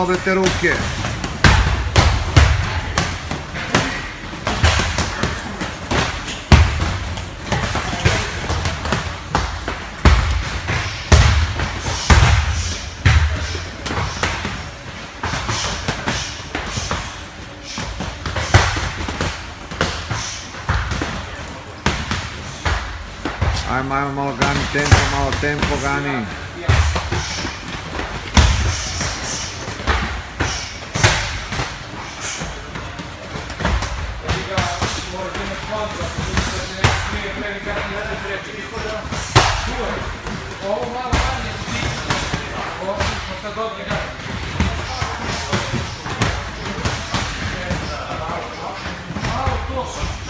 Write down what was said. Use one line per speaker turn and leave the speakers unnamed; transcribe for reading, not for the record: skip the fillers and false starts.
obe te ruke. Ajmo, malo gani tempo, malo tempo gani.
Ovo malo manje ovo smo sad dobri gani. Malo to.